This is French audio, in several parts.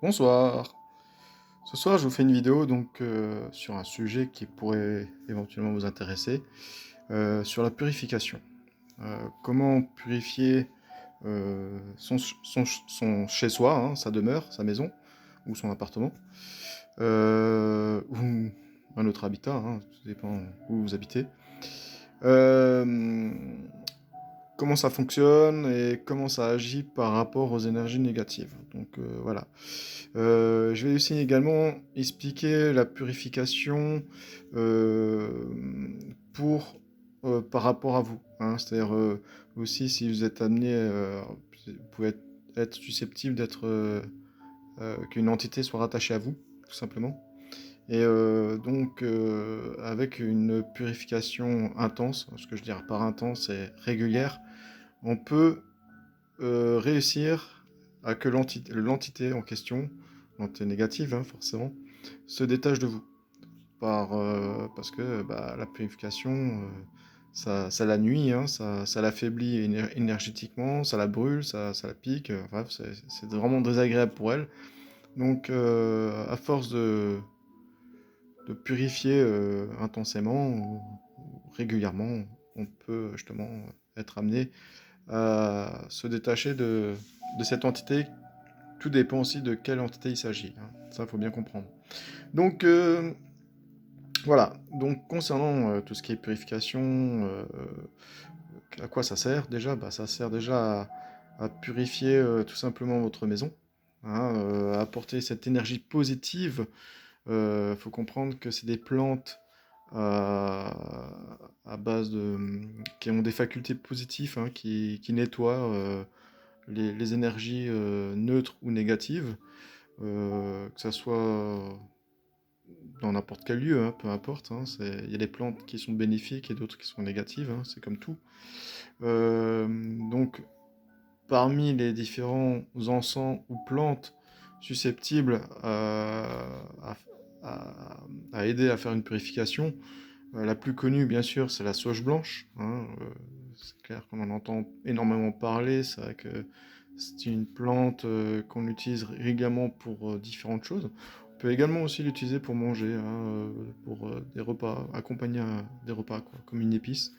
Bonsoir. Ce soir, je vous fais une vidéo sur un sujet qui pourrait éventuellement vous intéresser, sur la purification. Comment purifier son chez-soi, hein, sa demeure, sa maison ou son appartement, ou un autre habitat, hein, tout dépend où vous habitez. Euh, Comment ça fonctionne et comment ça agit par rapport aux énergies négatives. Voilà. Je vais aussi également expliquer la purification euh, pour par rapport à vous, hein. C'est-à-dire aussi si vous êtes amené, vous pouvez être susceptible d'être qu'une entité soit rattachée à vous, tout simplement. Avec une purification intense, ce que je dirais par intense, c'est régulière, on peut réussir à que l'entité en question, l'entité négative hein, forcément, se détache de vous. Parce que bah, la purification, ça la nuit, hein, ça l'affaiblit énergétiquement, ça la brûle, ça la pique, bref, c'est vraiment désagréable pour elle. À force de purifier intensément ou régulièrement, on peut justement être amené à se détacher de cette entité. Tout dépend aussi de quelle entité il s'agit, hein. Ça, il faut bien comprendre. Donc, voilà. Donc, concernant tout ce qui est purification, à quoi ça sert déjà? Bah, ça sert déjà à purifier tout simplement votre maison, hein, à apporter cette énergie positive. Il faut comprendre que c'est des plantes à base qui ont des facultés positives, hein, qui nettoient les énergies neutres ou négatives, que ça soit dans n'importe quel lieu, hein, peu importe, hein. Il y a des plantes qui sont bénéfiques et d'autres qui sont négatives, hein, c'est comme tout. Euh, donc, Parmi les différents encens ou plantes susceptibles à- à aider à faire une purification, la plus connue, bien sûr, c'est la sauge blanche, hein. C'est clair qu'on en entend énormément parler. C'est vrai que c'est une plante qu'on utilise régulièrement pour différentes choses. On peut également aussi l'utiliser pour manger, hein, pour des repas, accompagner des repas, quoi, comme une épice.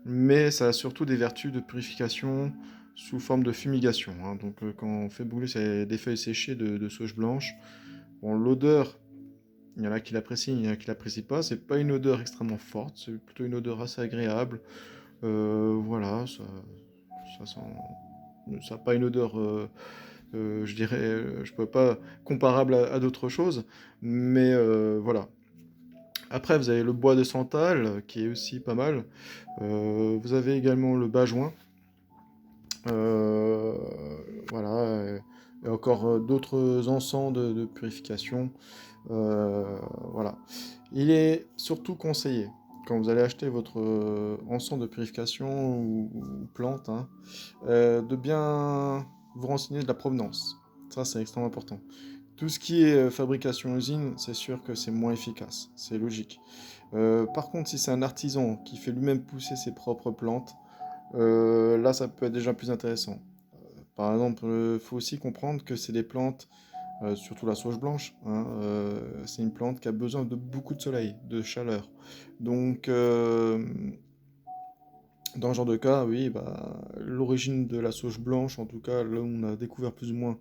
Mais ça a surtout des vertus de purification sous forme de fumigation, hein. Quand on fait brûler des feuilles séchées de sauge blanche, bon, l'odeur, il y en a qui l'apprécient, il y en a qui l'apprécient pas. C'est pas une odeur extrêmement forte, c'est plutôt une odeur assez agréable. Voilà, ça sent, ça n'a pas une odeur, je dirais, je peux pas comparable à d'autres choses, mais voilà. Après, vous avez le bois de santal, qui est aussi pas mal. Vous avez également le bajoin. Euh, voilà. Et encore d'autres encens de purification. Voilà. Il est surtout conseillé, quand vous allez acheter votre encens de purification ou plante, hein, de bien vous renseigner de la provenance. Ça, c'est extrêmement important. Tout ce qui est fabrication usine, c'est sûr que c'est moins efficace, c'est logique. Par contre, si c'est un artisan qui fait lui-même pousser ses propres plantes, là, ça peut être déjà plus intéressant. Par exemple, il faut aussi comprendre que c'est des plantes, surtout la sauge blanche, hein, c'est une plante qui a besoin de beaucoup de soleil, de chaleur. Donc, dans ce genre de cas, oui, bah, l'origine de la sauge blanche, en tout cas, là où on a découvert plus ou moins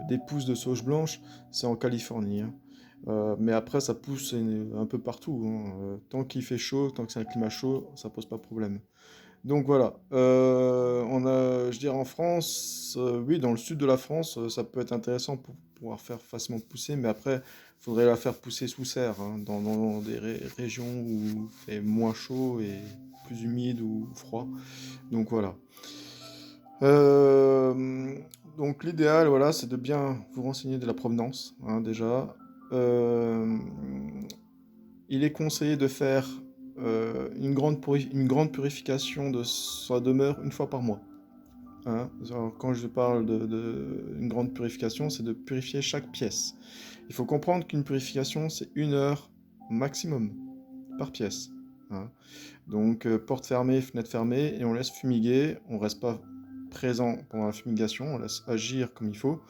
des pousses de sauge blanche, c'est en Californie, hein. Mais après, ça pousse un peu partout, hein. Tant qu'il fait chaud, tant que c'est un climat chaud, ça pose pas de problème. Donc voilà, on a, je dirais en France, oui, dans le sud de la France, ça peut être intéressant pour pouvoir faire facilement pousser, mais après, il faudrait la faire pousser sous serre, hein, dans des régions où il fait moins chaud et plus humide ou froid. Donc voilà. Euh, donc l'idéal, voilà, c'est de bien vous renseigner de la provenance, hein, déjà. Euh, il est conseillé de faire une grande purification de sa demeure une fois par mois, hein. Alors, quand je parle une grande purification, c'est de purifier chaque pièce. Il faut comprendre qu'une purification, c'est 1 heure maximum par pièce, hein. Porte fermée, fenêtre fermée, et on laisse fumiguer. On reste pas présent pendant la fumigation, on laisse agir comme il faut.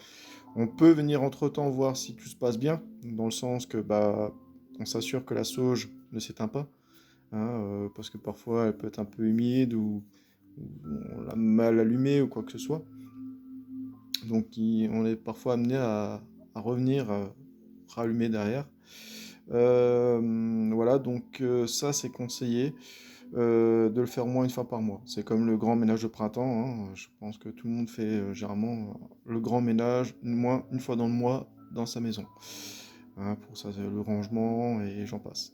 On peut venir entre-temps voir si tout se passe bien, dans le sens que bah, on s'assure que la sauge ne s'éteint pas, hein, parce que parfois elle peut être un peu humide ou on l'a mal allumée ou quoi que ce soit. Donc on est parfois amené à revenir rallumer derrière. Voilà, donc ça c'est conseillé de le faire au moins une fois par mois. C'est comme le grand ménage de printemps, hein. Je pense que tout le monde fait généralement le grand ménage moins une fois dans le mois dans sa maison. Hein, pour ça, c'est le rangement et j'en passe.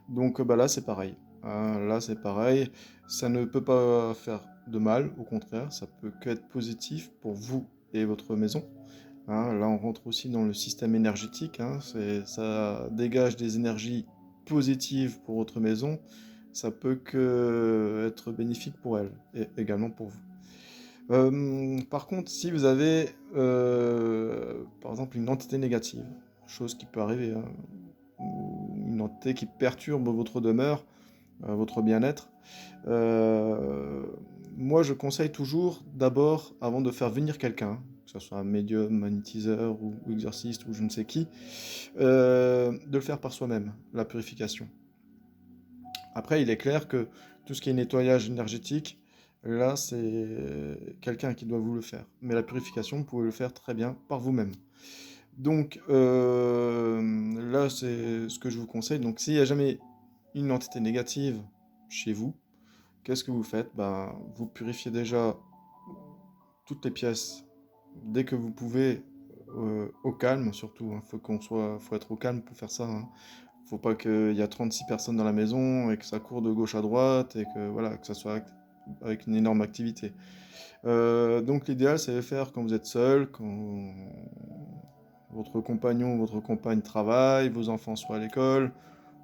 Donc bah, là c'est pareil. Hein, là c'est pareil. Ça ne peut pas faire de mal, au contraire, ça peut que être positif pour vous et votre maison. Hein, là, on rentre aussi dans le système énergétique. Hein, ça dégage des énergies positives pour votre maison. Ça peut que être bénéfique pour elle et également pour vous. Par contre, si vous avez, par exemple, une entité négative, chose qui peut arriver, hein, ou une entité qui perturbe votre demeure, votre bien-être, euh, moi, je conseille toujours d'abord, avant de faire venir quelqu'un, que ce soit un médium, magnétiseur ou exorciste ou je ne sais qui, de le faire par soi-même, la purification. Après, il est clair que tout ce qui est nettoyage énergétique, là, c'est quelqu'un qui doit vous le faire. Mais la purification, vous pouvez le faire très bien par vous-même. Donc, là, c'est ce que je vous conseille. Donc, s'il n'y a jamais une entité négative chez vous, qu'est-ce que vous faites? Ben, vous purifiez déjà toutes les pièces dès que vous pouvez, au calme surtout. Hein. Faut être au calme pour faire ça. Hein. Faut pas qu'il y a 36 personnes dans la maison et que ça court de gauche à droite et que voilà, que ça soit avec une énorme activité. Donc l'idéal, c'est de faire quand vous êtes seul, quand votre compagnon ou votre compagne travaille, vos enfants sont à l'école,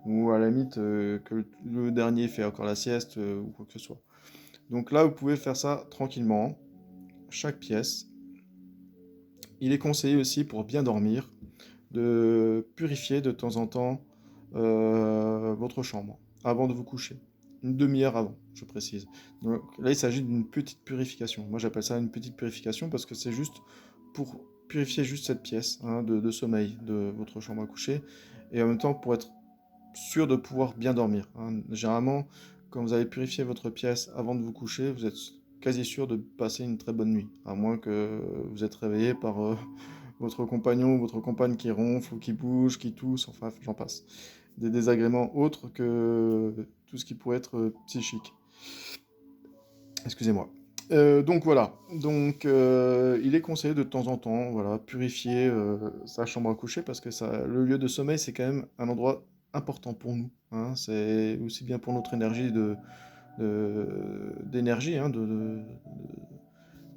ou à la limite que le dernier fait encore la sieste ou quoi que ce soit. Donc là, vous pouvez faire ça tranquillement, chaque pièce. Il est conseillé aussi pour bien dormir de purifier de temps en temps votre chambre avant de vous coucher. Une demi-heure avant, je précise. Donc là, il s'agit d'une petite purification. Moi, j'appelle ça une petite purification parce que c'est juste pour purifier juste cette pièce hein, de sommeil de votre chambre à coucher et en même temps pour être sûr de pouvoir bien dormir. Hein. Généralement, quand vous avez purifié votre pièce avant de vous coucher, vous êtes quasi sûr de passer une très bonne nuit, à moins que vous êtes réveillé par votre compagnon ou votre compagne qui ronfle ou qui bouge, qui tousse, enfin j'en passe. Des désagréments autres que tout ce qui pourrait être psychique. Excusez-moi. Donc voilà, donc il est conseillé de temps en temps, voilà, purifier sa chambre à coucher parce que ça, le lieu de sommeil c'est quand même un endroit important pour nous. Hein. C'est aussi bien pour notre énergie d'énergie, hein, de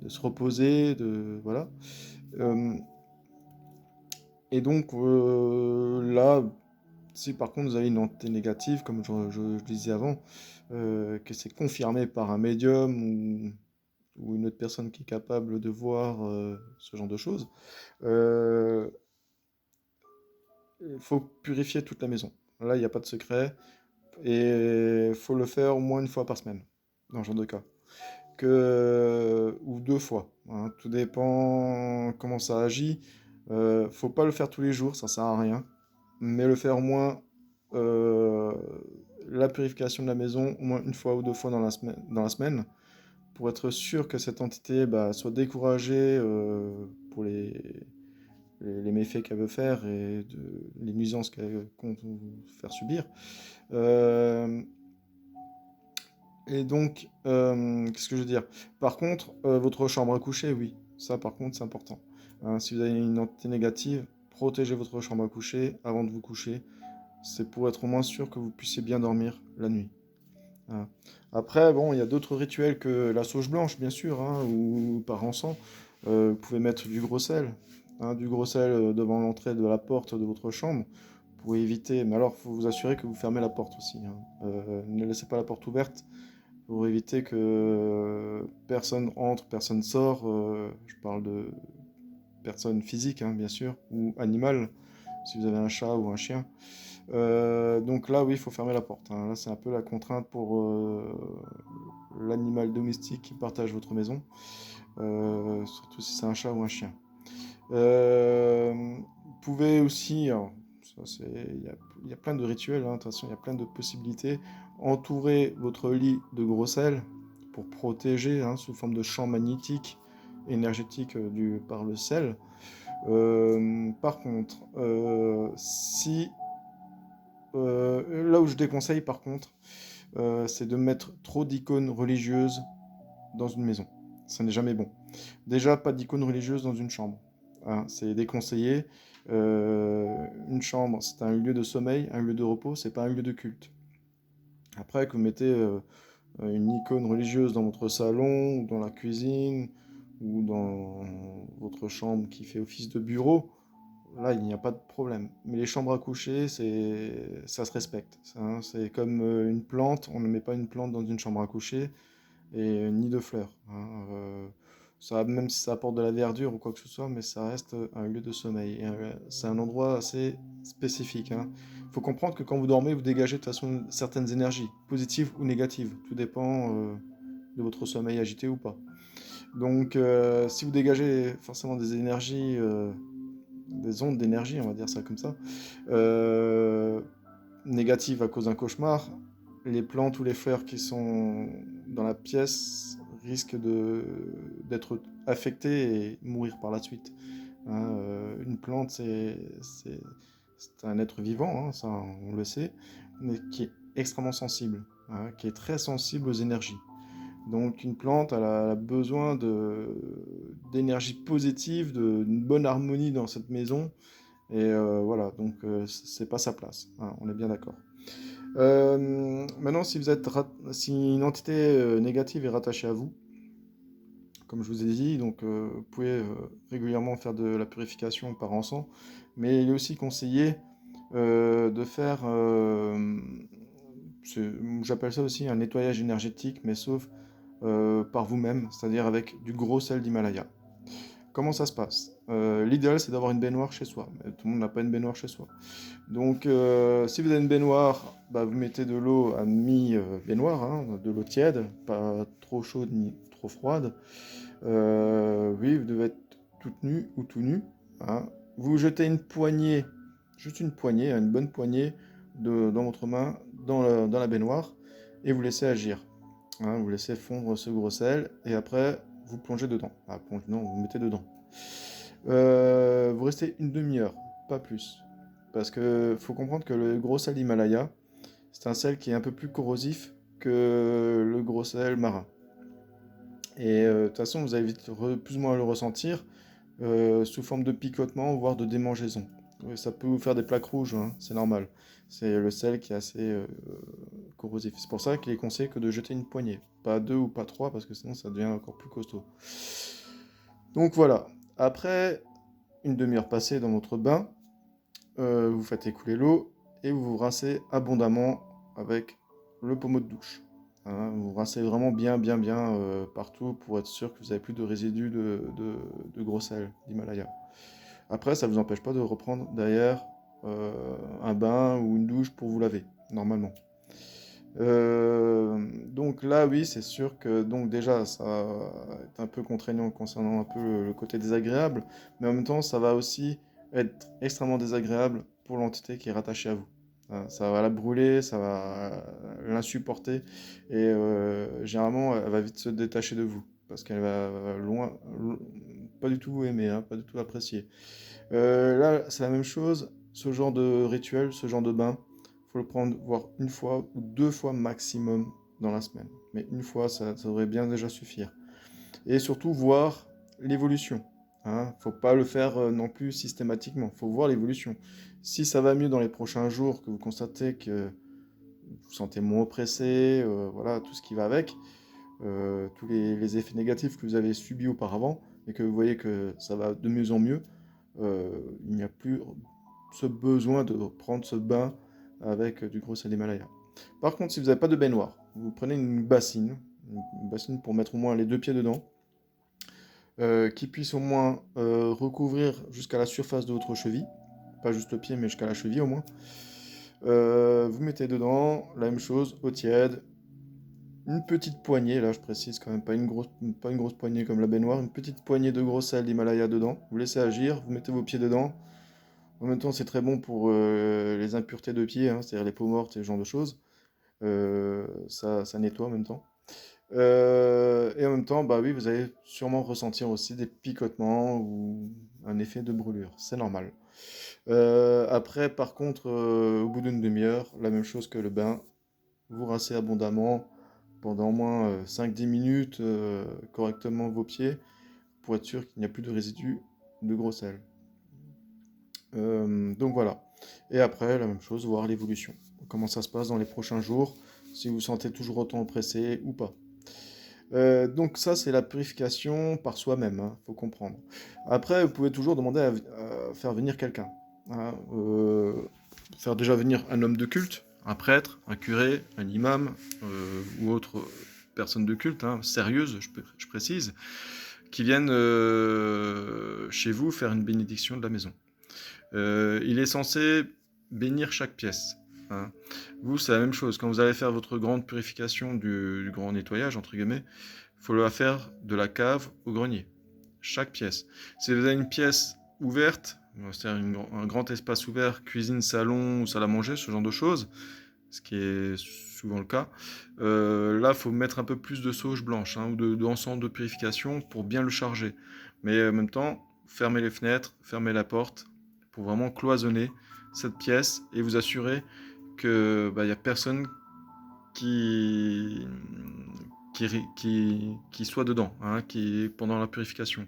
se reposer, de voilà. Euh, et donc là, si par contre vous avez une entité négative, comme je disais avant, que c'est confirmé par un médium ou une autre personne qui est capable de voir ce genre de choses, euh, il faut purifier toute la maison. Là, il n'y a pas de secret et il faut le faire au moins une fois par semaine, dans ce genre de cas. Ou deux fois. Hein. Tout dépend comment ça agit. Faut pas le faire tous les jours, ça sert à rien. Mais le faire au moins euh, la purification de la maison au moins une fois ou deux fois dans la semaine pour être sûr que cette entité bah, soit découragée pour les méfaits qu'elle veut faire et les nuisances qu'elle compte vous faire subir. Euh, et donc, qu'est-ce que je veux dire? Par contre, votre chambre à coucher, oui, ça par contre c'est important. Hein, si vous avez une entité négative, protégez votre chambre à coucher avant de vous coucher. C'est pour être au moins sûr que vous puissiez bien dormir la nuit. Voilà. Après, bon, il y a d'autres rituels que la sauge blanche, bien sûr, hein, ou par encens. Vous pouvez mettre du gros sel, hein, du gros sel devant l'entrée de la porte de votre chambre pour éviter. Mais alors, il faut vous assurer que vous fermez la porte aussi. Hein. Ne laissez pas la porte ouverte pour éviter que personne entre, personne sort. Je parle de personnes physiques, hein, bien sûr, ou animales, si vous avez un chat ou un chien. Donc là, oui, il faut fermer la porte. Hein. Là, c'est un peu la contrainte pour l'animal domestique qui partage votre maison, surtout si c'est un chat ou un chien. Vous pouvez aussi, alors, ça c'est, il y a plein de rituels, hein, de toute façon, il y a plein de possibilités. Entourer votre lit de gros sel pour protéger, hein, sous forme de champ magnétique énergétique par le sel. Par contre, si là où je déconseille, par contre, c'est de mettre trop d'icônes religieuses dans une maison. Ça n'est jamais bon. Déjà, pas d'icônes religieuses dans une chambre, hein, c'est déconseillé. Une chambre, c'est un lieu de sommeil, un lieu de repos, c'est pas un lieu de culte. Après, que vous mettez une icône religieuse dans votre salon, ou dans la cuisine, ou dans votre chambre qui fait office de bureau, là, il n'y a pas de problème. Mais les chambres à coucher, ça se respecte, hein. C'est comme une plante, on ne met pas une plante dans une chambre à coucher, et ni de fleurs, hein. Ça, même si ça apporte de la verdure ou quoi que ce soit, mais ça reste un lieu de sommeil. Et, c'est un endroit assez spécifique, hein. Il faut comprendre que quand vous dormez, vous dégagez de toute façon certaines énergies, positives ou négatives. Tout dépend de votre sommeil agité ou pas. Donc, si vous dégagez forcément des énergies, des ondes d'énergie, on va dire ça comme ça, euh, négatives à cause d'un cauchemar, les plantes ou les fleurs qui sont dans la pièce risquent d'être affectées et mourir par la suite, hein. Une plante, c'est un être vivant, hein, ça on le sait, mais qui est extrêmement sensible, hein, qui est très sensible aux énergies. Donc une plante, elle a besoin d'énergie positive, d'une bonne harmonie dans cette maison. Et voilà, donc c'est pas sa place, hein, on est bien d'accord. Maintenant, si une entité négative est rattachée à vous, comme je vous ai dit, donc vous pouvez régulièrement faire de la purification par encens, mais il est aussi conseillé de faire, j'appelle ça aussi un nettoyage énergétique, mais sauf par vous-même, c'est-à-dire avec du gros sel d'Himalaya. Comment ça se passe? L'idéal, c'est d'avoir une baignoire chez soi, mais tout le monde n'a pas une baignoire chez soi. Donc, si vous avez une baignoire, bah, vous mettez de l'eau à mi-baignoire, hein, de l'eau tiède, pas trop chaude ni trop froide. Oui, vous devez être toute nue ou tout nu, hein. Vous jetez une poignée, juste une poignée, hein, une bonne poignée dans votre main, dans la baignoire, et vous laissez agir, hein. Vous laissez fondre ce gros sel, et après, vous plongez dedans. Ah, non, vous mettez dedans. Vous restez une demi-heure, pas plus. Parce que faut comprendre que le gros sel d'Himalaya, c'est un sel qui est un peu plus corrosif que le gros sel marin. Et de toute façon, vous allez vite plus ou moins le ressentir sous forme de picotement, voire de démangeaison. Ça peut vous faire des plaques rouges, hein, c'est normal. C'est le sel qui est assez corrosif. C'est pour ça qu'il est conseillé que de jeter une poignée. Pas deux ou pas trois, parce que sinon ça devient encore plus costaud. Donc voilà. Après une demi-heure passée dans votre bain, vous faites écouler l'eau et vous vous rincez abondamment avec le pommeau de douche, hein. Vous rincez vraiment bien, bien, bien partout pour être sûr que vous n'avez plus de résidus de gros sel d'Himalaya. Après, ça ne vous empêche pas de reprendre derrière un bain ou une douche pour vous laver, normalement. Donc là, oui, c'est sûr que donc déjà, ça est un peu contraignant concernant un peu le côté désagréable, mais en même temps, ça va aussi être extrêmement désagréable pour l'entité qui est rattachée à vous, hein. Ça va la brûler, ça va l'insupporter, et généralement, elle va vite se détacher de vous, parce qu'elle va pas du tout vous aimer, hein, pas du tout apprécier. Là, c'est la même chose, ce genre de rituel, ce genre de bain, faut le prendre voire une fois ou deux fois maximum dans la semaine. Mais une fois, ça devrait bien déjà suffire. Et surtout voir l'évolution, hein. Faut pas le faire non plus systématiquement, faut voir l'évolution. Si ça va mieux dans les prochains jours, que vous constatez que vous vous sentez moins oppressé, voilà, tout ce qui va avec, tous les effets négatifs que vous avez subis auparavant, et que vous voyez que ça va de mieux en mieux, il n'y a plus ce besoin de prendre ce bain avec du gros sel d'Himalaya. Par contre, si vous n'avez pas de baignoire, vous prenez une bassine pour mettre au moins les deux pieds dedans, qui puisse au moins recouvrir jusqu'à la surface de votre cheville, pas juste le pied, mais jusqu'à la cheville au moins. Vous mettez dedans la même chose, eau tiède, une petite poignée, là je précise quand même, pas une grosse poignée comme la baignoire, une petite poignée de gros sel d'Himalaya dedans. Vous laissez agir, vous mettez vos pieds dedans. En même temps, c'est très bon pour les impuretés de pieds, hein, c'est-à-dire les peaux mortes et ce genre de choses. Ça nettoie en même temps. Et en même temps, bah oui, vous allez sûrement ressentir aussi des picotements ou un effet de brûlure. C'est normal. Après, par contre, au bout d'une demi-heure, la même chose que le bain, vous rincez abondamment pendant au moins 5-10 minutes correctement vos pieds pour être sûr qu'il n'y a plus de résidus de gros sel. Donc voilà. Et après, la même chose, voir l'évolution. Comment ça se passe dans les prochains jours, si vous vous sentez toujours autant oppressé ou pas. Donc ça, c'est la purification par soi-même, hein, faut comprendre. Après, vous pouvez toujours demander à faire venir quelqu'un, hein, faire déjà venir un homme de culte, un prêtre, un curé, un imam ou autre personne de culte, hein, sérieuse, je précise, qui viennent chez vous faire une bénédiction de la maison. Il est censé bénir chaque pièce, hein. Vous, c'est la même chose. Quand vous allez faire votre grande purification du grand nettoyage, entre guillemets, il faut la faire de la cave au grenier. Chaque pièce. Si vous avez une pièce ouverte, c'est-à-dire un grand espace ouvert, cuisine, salon ou salle à manger, ce genre de choses, ce qui est souvent le cas, là, il faut mettre un peu plus de sauge blanche, hein, ou d'encens de purification pour bien le charger. Mais en même temps, fermez les fenêtres, fermez la porte pour vraiment cloisonner cette pièce et vous assurer que il y a personne qui, qui soit dedans, hein, pendant la purification.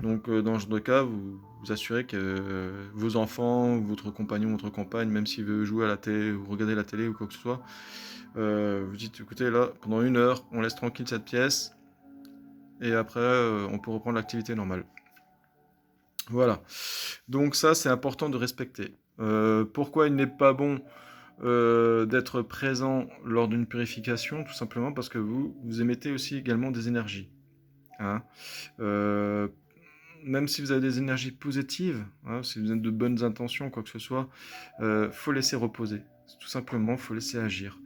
Donc, dans ce genre de cas, vous assurez que vos enfants, votre compagnon, votre compagne, même s'il veut jouer à la télé ou regarder la télé ou quoi que ce soit, vous dites, écoutez, là, pendant 1 heure, on laisse tranquille cette pièce, et après, on peut reprendre l'activité normale. Voilà. Donc ça, c'est important de respecter. Pourquoi il n'est pas bon d'être présent lors d'une purification? Tout simplement parce que vous émettez aussi également des énergies, hein. Euh, Même si vous avez des énergies positives, hein, si vous avez de bonnes intentions, quoi que ce soit, faut laisser reposer. Tout simplement, faut laisser agir,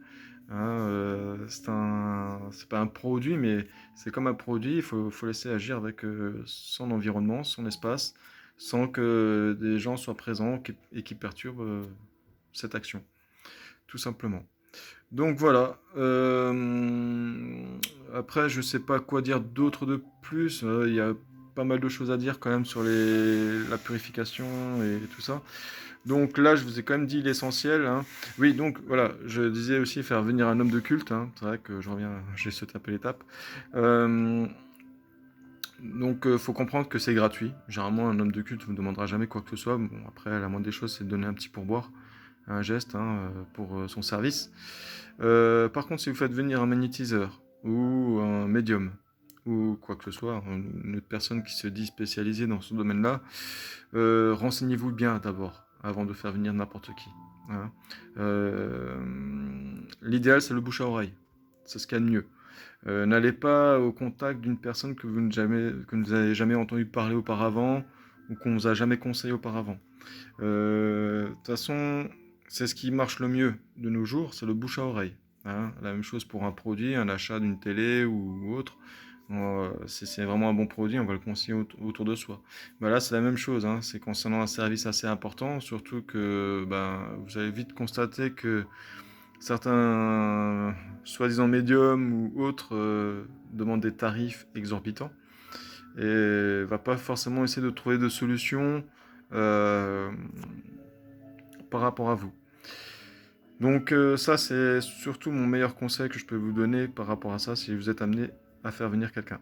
hein. C'est pas un produit, mais c'est comme un produit. Faut laisser agir avec son environnement, son espace, sans que des gens soient présents et qui perturbent cette action, tout simplement. Donc voilà. Après, je sais pas quoi dire d'autre de plus. Il y a pas mal de choses à dire quand même sur la purification et tout ça. Donc là, je vous ai quand même dit l'essentiel, hein. Oui, donc voilà, je disais aussi faire venir un homme de culte, hein. C'est vrai que je reviens, j'ai sauté un peu l'étape. Donc faut comprendre que c'est gratuit. Généralement, un homme de culte ne vous demandera jamais quoi que ce soit. Bon, après, la moindre des choses, c'est de donner un petit pourboire, un geste, hein, pour son service. Par contre, si vous faites venir un magnétiseur ou un médium ou quoi que ce soit, une autre personne qui se dit spécialisée dans ce domaine-là, renseignez-vous bien d'abord avant de faire venir n'importe qui, hein. Euh, L'idéal, c'est le bouche à oreille. C'est ce qu'il y a de mieux. N'allez pas au contact d'une personne que vous n'avez jamais entendu parler auparavant ou qu'on vous a jamais conseillé auparavant. De toute façon, c'est ce qui marche le mieux de nos jours, c'est le bouche à oreille, hein. La même chose pour un produit, un achat d'une télé ou autre. Si c'est vraiment un bon produit, on va le conseiller autour de soi. Bah là, c'est la même chose, hein. C'est concernant un service assez important, surtout que vous allez vite constater que certains soi-disant médiums ou autres demandent des tarifs exorbitants et va pas forcément essayer de trouver de solutions euh, par rapport à vous. Donc ça, c'est surtout mon meilleur conseil que je peux vous donner par rapport à ça si vous êtes amené à faire venir quelqu'un.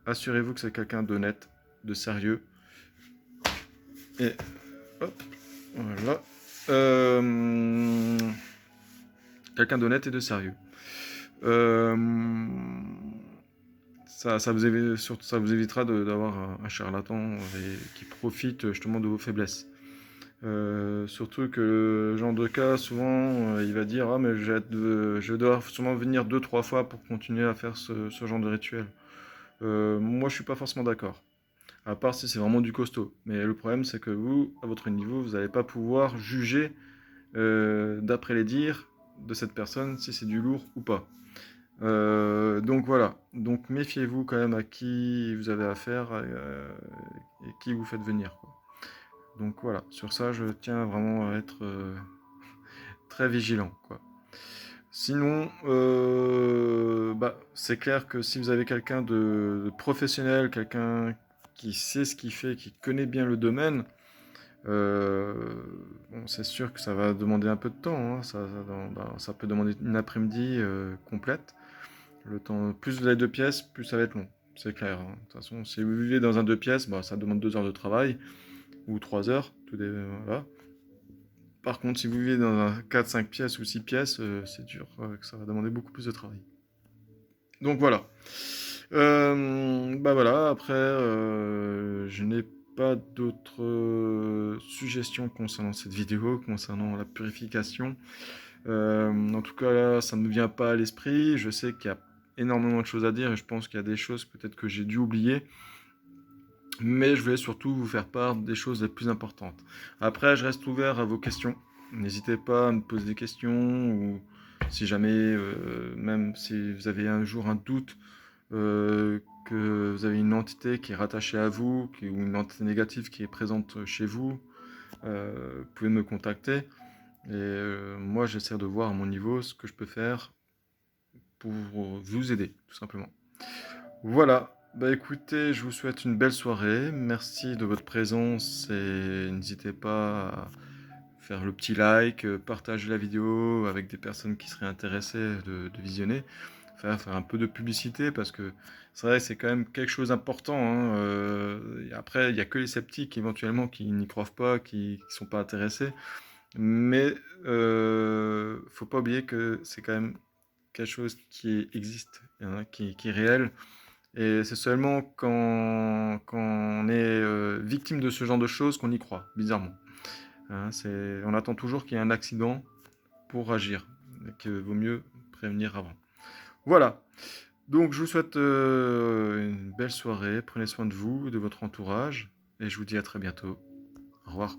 Assurez-vous que c'est quelqu'un d'honnête, de sérieux. Et hop, voilà. Quelqu'un d'honnête et de sérieux. Euh, ça vous évitera d'avoir un charlatan qui profite justement de vos faiblesses. Surtout que le genre de cas, souvent, il va dire ah mais je dois sûrement venir 2-3 fois pour continuer à faire ce genre de rituel. Moi, je suis pas forcément d'accord. À part si c'est vraiment du costaud. Mais le problème, c'est que vous, à votre niveau, vous n'allez pas pouvoir juger d'après les dires de cette personne si c'est du lourd ou pas. Donc voilà, donc méfiez-vous quand même à qui vous avez affaire et qui vous faites venir, quoi. Donc voilà, sur ça, je tiens vraiment à être très vigilant, quoi. Sinon, bah, c'est clair que si vous avez quelqu'un de professionnel, quelqu'un qui sait ce qu'il fait, qui connaît bien le domaine, euh, bon, c'est sûr que ça va demander un peu de temps, hein. Ça peut demander une après-midi complète. Le temps, plus vous avez 2 pièces, plus ça va être long. C'est clair, hein. De toute façon, si vous vivez dans un 2 pièces, bah, ça demande 2 heures de travail ou 3 heures. Voilà. Par contre, si vous vivez dans un 4, 5 pièces ou 6 pièces, c'est dur, que ça va demander beaucoup plus de travail. Donc voilà. Bah voilà, après, je n'ai pas d'autres suggestions concernant cette vidéo, concernant la purification. En tout cas, là, ça ne me vient pas à l'esprit. Je sais qu'il y a énormément de choses à dire et je pense qu'il y a des choses peut-être que j'ai dû oublier. Mais je voulais surtout vous faire part des choses les plus importantes. Après, je reste ouvert à vos questions. N'hésitez pas à me poser des questions ou si jamais, même si vous avez un jour un doute, que vous avez une entité qui est rattachée à vous, ou une entité négative qui est présente chez vous, vous pouvez me contacter. Et moi, j'essaie de voir à mon niveau ce que je peux faire pour vous aider, tout simplement. Voilà. Bah écoutez, je vous souhaite une belle soirée. Merci de votre présence et n'hésitez pas à faire le petit like, partager la vidéo avec des personnes qui seraient intéressées de visionner. Faire un peu de publicité parce que c'est vrai que c'est quand même quelque chose d'important, hein. Et après, il n'y a que les sceptiques éventuellement qui n'y croient pas, qui ne sont pas intéressés. Mais faut pas oublier que c'est quand même quelque chose qui existe, hein, qui est réel. Et c'est seulement quand on est victime de ce genre de choses qu'on y croit, bizarrement. Hein, on attend toujours qu'il y ait un accident pour agir, et qu'il vaut mieux prévenir avant. Voilà. Donc je vous souhaite une belle soirée, prenez soin de vous, de votre entourage, et je vous dis à très bientôt. Au revoir.